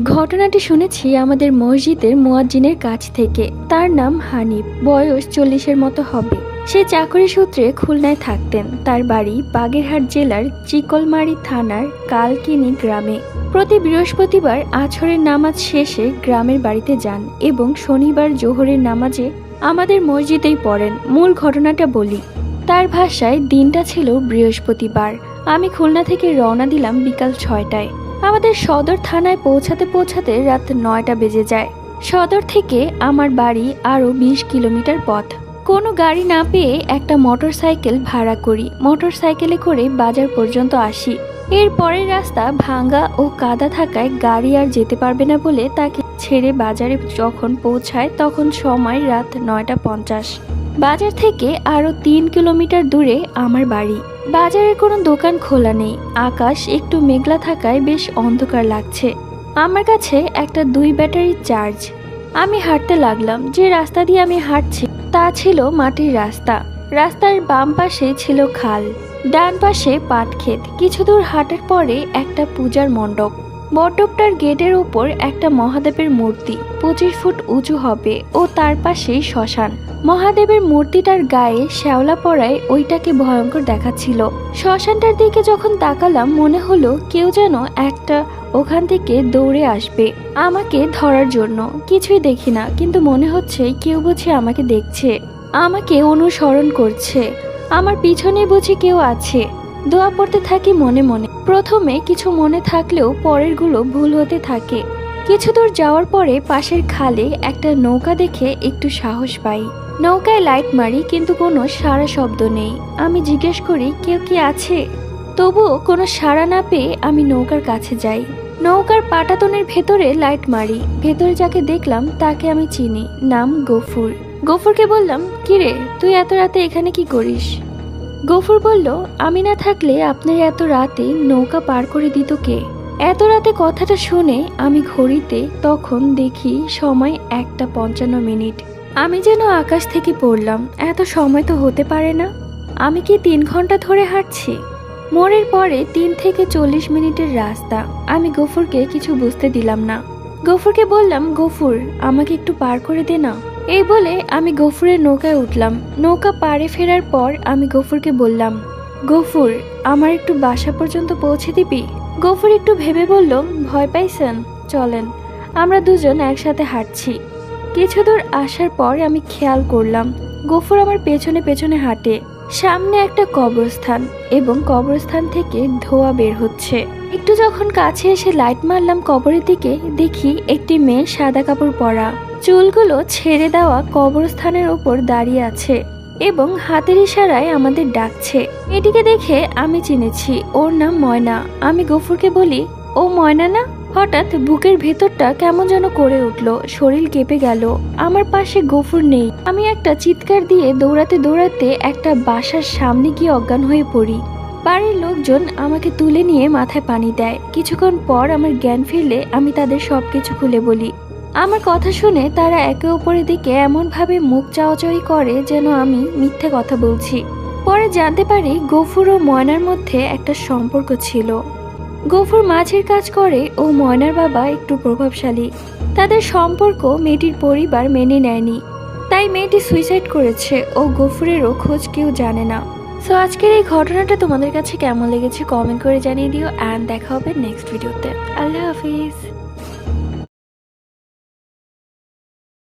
ঘটনাটি শুনেছি আমাদের মসজিদের মুয়াজ্জিনের কাছ থেকে। তার নাম হানিফ, বয়স 40-এর মতো হবে। সে চাকরি সূত্রে খুলনায় থাকতেন। তার বাড়ি বাগেরহাট জেলার চিকলমারি থানার কালকিনি গ্রামে। প্রতি বৃহস্পতিবার আছরের নামাজ শেষে গ্রামের বাড়িতে যান এবং শনিবার জোহরের নামাজে আমাদের মসজিদেই পড়েন। মূল ঘটনাটা বলি। তার ভাষায় দিনটা ছিল বৃহস্পতিবার। আমি খুলনা থেকে রওনা দিলাম বিকাল 6টায়। আমাদের সদর থানায় পৌঁছাতে রাত 9টা বেজে যায়। সদর থেকে আমার বাড়ি আরও 20 কিলোমিটার পথ। কোনো গাড়ি না পেয়ে একটা মোটরসাইকেল ভাড়া করি। মোটরসাইকেলে করে বাজার পর্যন্ত আসি। এর পরের রাস্তা ভাঙ্গা ও কাদা থাকায় গাড়ি আর যেতে পারবে না বলে তাকে ছেড়ে বাজারে যখন পৌঁছায় তখন সময় রাত 9টা 50। বাজার থেকে আরও 3 কিলোমিটার দূরে আমার বাড়ি। বাজারের কোনো দোকান খোলা নেই। আকাশ একটু মেঘলা থাকায় বেশ অন্ধকার লাগছে। আমার কাছে একটা 2 ব্যাটারির চার্জ। আমি হাঁটতে লাগলাম। যে রাস্তা দিয়ে আমি হাঁটছি তা ছিল মাটির রাস্তা। রাস্তার বাম পাশে ছিল খাল, ডান পাশে পাট ক্ষেত। কিছু দূর হাঁটার পরে একটা পূজার মণ্ডপ। মণ্ডপটার গেটের উপর একটা মহাদেবের মূর্তি 25 ফুট উঁচু হবে ও তার পাশেই শ্মশান। মহাদেবের মূর্তিটার গায়ে শ্যাওলা পড়ায় ওইটাকে ভয়ঙ্কর দেখাচ্ছিল। শ্মশানটার দিকে যখন তাকালাম মনে হলো কেউ যেন একটা ওখান থেকে দৌড়ে আসবে আমাকে ধরার জন্য। কিছুই দেখি না, কিন্তু মনে হচ্ছে কেউ বুঝি আমাকে দেখছে, আমাকে অনুসরণ করছে। আমার পিছনে বুঝি কেউ আছে। দোয়া পড়তে থাকি মনে মনে। প্রথমে কিছু মনে থাকলেও পরেরগুলো ভুল হতে থাকে। কিছু দূর যাওয়ার পরে পাশের খালে একটা নৌকা দেখে একটু সাহস পাই। নৌকায় লাইট মারি, কিন্তু কোনো সাড়া শব্দ নেই। আমি জিজ্ঞেস করি কেউ কি আছে। তবুও কোনো সাড়া না পেয়ে আমি নৌকার কাছে যাই। নৌকার পাটাতনের ভেতরে লাইট মারি। ভেতরে যাকে দেখলাম তাকে আমি চিনি, নাম গফুর। গফুরকে বললাম, কিরে তুই এত রাতে এখানে কি করিস? গফুর বলল, আমি না থাকলে আপনার এত রাতে নৌকা পার করে দিত কে? এত রাতে কথাটা শুনে আমি ঘড়িতে তখন দেখি সময় 1টা 55 আমি যেন আকাশ থেকে পড়লাম। এত সময় তো হতে পারে না। আমি কি 3 ঘন্টা ধরে হাঁটছি? মোড়ের পরে 3 থেকে 40 মিনিটের রাস্তা। আমি গফুরকে কিছু বুঝতে দিলাম না। গফুরকে বললাম, গফুর আমাকে একটু পার করে দে না। এই বলে আমি গফুরের নৌকায় উঠলাম। নৌকা পাড়ে ফেরার পর আমি গফুরকে বললাম, গফুর আমার একটু বাসা পর্যন্ত পৌঁছে দিবি? গফুর একটু ভেবে বলল, ভয় পাইছেন, চলেন। আমরা দুজন একসাথে হাঁটছি। কিছু দূর আসার পর আমি খেয়াল করলাম গফুর আমার পেছনে পেছনে হাঁটে। সামনে একটা কবরস্থান এবং কবরস্থান থেকে ধোঁয়া বের হচ্ছে। একটু যখন কাছে এসে লাইট মারলাম কবরের দিকে, দেখি একটি মেয়ে সাদা কাপড় পরা, চুলগুলো ছেড়ে দেওয়া কবরস্থানের ওপর দাঁড়িয়ে আছে এবং হাতের ইশারায় আমাদের ডাকছে। এটিকে দেখে আমি চিনেছি, ওর নাম ময়না। আমি গফুরকে বলি, ও ময়না না? হঠাৎ বুকের ভেতরটা কেমন যেন করে উঠল, শরীর কেঁপে গেল। আমার পাশে গফুর নেই। আমি একটা চিৎকার দিয়ে দৌড়াতে দৌড়াতে একটা বাসার সামনে গিয়ে অজ্ঞান হয়ে পড়ি। বাড়ির লোকজন আমাকে তুলে নিয়ে মাথায় পানি দেয়। কিছুক্ষণ পর আমার জ্ঞান ফিরলে আমি তাদের সবকিছু খুলে বলি। আমার কথা শুনে তারা একে অপরের দিকে এমনভাবে মুখ চাওয়াচাওয়ি করে যেন আমি মিথ্যে কথা বলছি। পরে জানতে পারি গফুর ও ময়নার মধ্যে একটা সম্পর্ক ছিল। গফুর মাঝের কাজ করে ও ময়নার বাবা একটু প্রভাবশালী। তাদের সম্পর্ক মেয়েটির পরিবার মেনে নেয়নি, তাই মেয়েটি সুইসাইড করেছে ও গফুরেরও খোঁজ কেউ জানে না। সো আজকের এই ঘটনাটা তোমাদের কাছে কেমন লেগেছে কমেন্ট করে জানিয়ে দিও। অ্যান্ড দেখা হবে নেক্সট ভিডিওতে। আল্লাহ হাফিজ।